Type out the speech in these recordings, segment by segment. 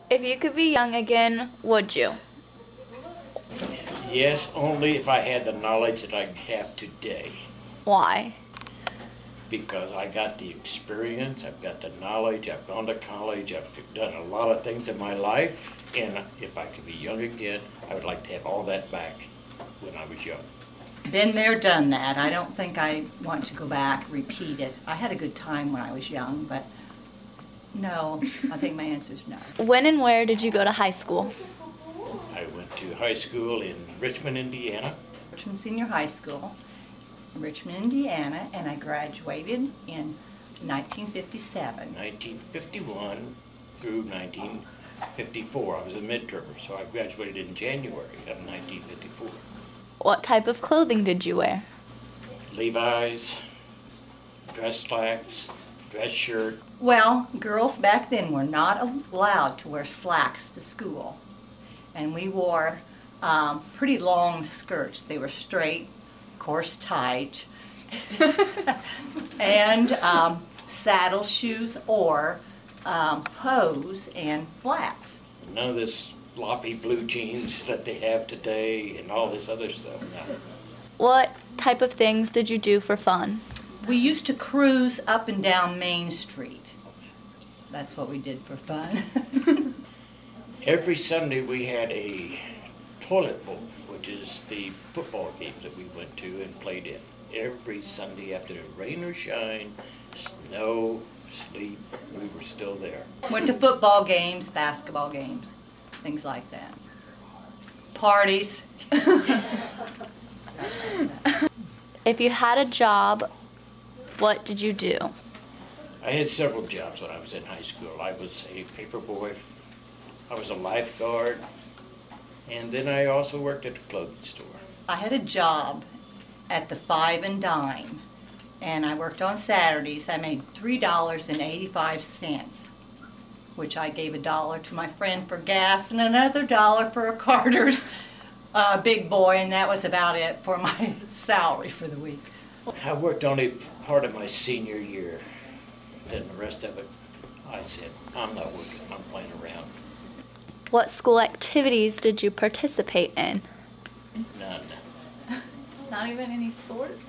If you could be young again, would you? Yes, only if I had the knowledge that I have today. Why? Because I got the experience, I've got the knowledge, I've gone to college, I've done a lot of things in my life, and if I could be young again, I would like to have all that back when I was young. Been there, done that. I don't think I want to go back, repeat it. I had a good time when I was young, but no, I think my answer is no. When and where did you go to high school? I went to high school in Richmond, Indiana. Richmond Senior High School in Richmond, Indiana, and I graduated in 1957. 1951 through 1954. I was a midtermer, so I graduated in January of 1954. What type of clothing did you wear? Levi's, dress slacks, dress shirt. Well, girls back then were not allowed to wear slacks to school, and we wore pretty long skirts. They were straight, of course tight, and saddle shoes or hose and flats. None of this floppy blue jeans that they have today and all this other stuff now. What type of things did you do for fun? We used to cruise up and down Main Street. That's what we did for fun. Every Sunday we had a toilet bowl, which is the football game that we went to and played in. Every Sunday afternoon, rain or shine, snow, sleet, we were still there. Went to football games, basketball games, things like that. Parties. If you had a job, what did you do? I had several jobs when I was in high school. I was a paper boy, I was a lifeguard, and then I also worked at a clothing store. I had a job at the Five and Dime, and I worked on Saturdays. I made $3.85, which I gave $1 to my friend for gas and another $1 for a Carter's big boy, and that was about it for my salary for the week. I worked only part of my senior year. Then the rest of it, I said, I'm not working, I'm playing around. What school activities did you participate in? None. Not even any sports?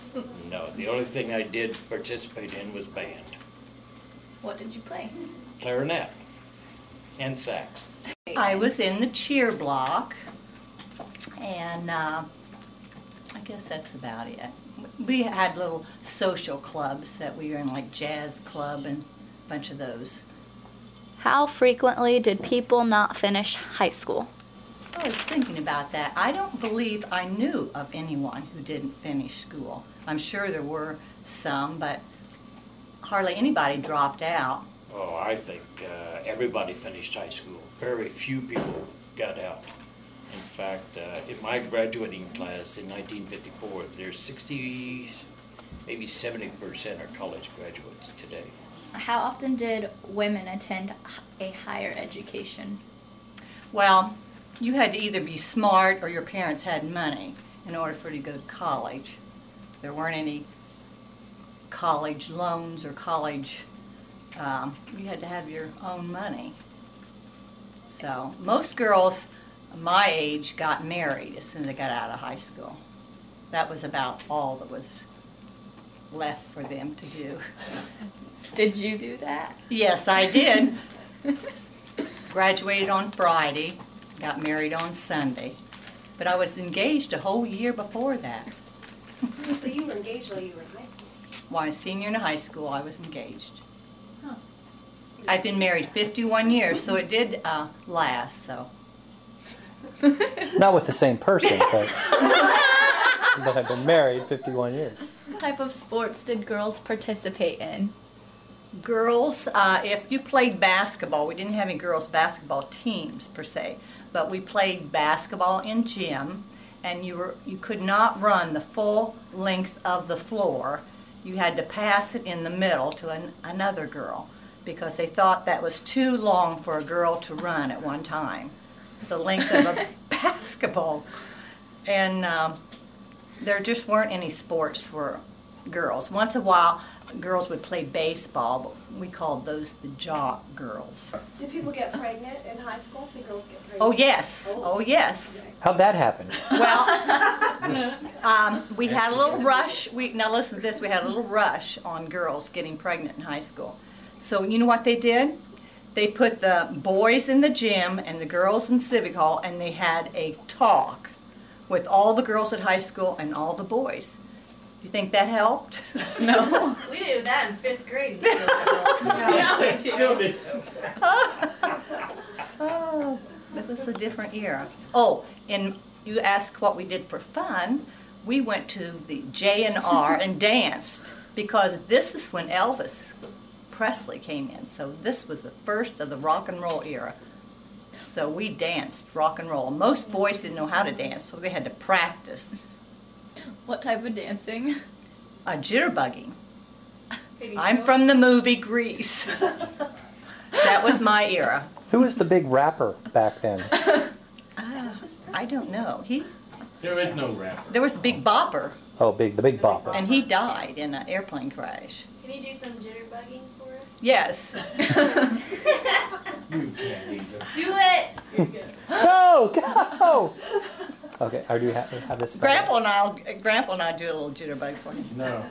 No, the only thing I did participate in was band. What did you play? Clarinet and sax. I was in the cheer block, and I guess that's about it. We had little social clubs that we were in, like jazz club and a bunch of those. How frequently did people not finish high school? I was thinking about that. I don't believe I knew of anyone who didn't finish school. I'm sure there were some, but hardly anybody dropped out. Oh, I think everybody finished high school. Very few people got out. In fact, in my graduating class in 1954, there's 60, maybe 70% are college graduates today. How often did women attend a higher education? Well, you had to either be smart or your parents had money in order for you to go to college. There weren't any college loans or college, you had to have your own money. So most girls my age got married as soon as they got out of high school. That was about all that was left for them to do. Did you do that? Yes, I did. Graduated on Friday, got married on Sunday. But I was engaged a whole year before that. So you were engaged while you were in high school? While I was senior in high school, I was engaged. Huh. I've been married 51 years, so it did last, so. Not with the same person, but I've been married 51 years. What type of sports did girls participate in? Girls, if you played basketball, we didn't have any girls' basketball teams per se, but we played basketball in gym, and you could not run the full length of the floor. You had to pass it in the middle to another girl because they thought that was too long for a girl to run at one time, the length of a basketball. And there just weren't any sports for girls. Once in a while, girls would play baseball, but we called those the jock girls. Did people get pregnant in high school? Did girls get pregnant? Oh yes, oh yes. How'd that happen? Well, we had a little rush. Now listen to this. We had a little rush on girls getting pregnant in high school. So you know what they did? They put the boys in the gym and the girls in Civic Hall, and they had a talk with all the girls at high school and all the boys. You think that helped? No. We did that in 5th grade. Oh, it was a different era. Oh, and you asked what we did for fun. We went to the J&R and danced, because this is when Elvis Presley came in. So this was the first of the rock and roll era. So we danced rock and roll. Most boys didn't know how to dance, so they had to practice. What type of dancing? Jitterbugging. I'm from the movie Grease. That was my era. Who was the big rapper back then? I don't know. There is no rapper. There was Big Bopper, Oh, the Big Bopper. and he died in an airplane crash. Can you do some jitterbugging for us? Yes. You can't either. Do it! Go, go! Okay, or do you have this? Grandpa and I do a little jitterbug for you. No.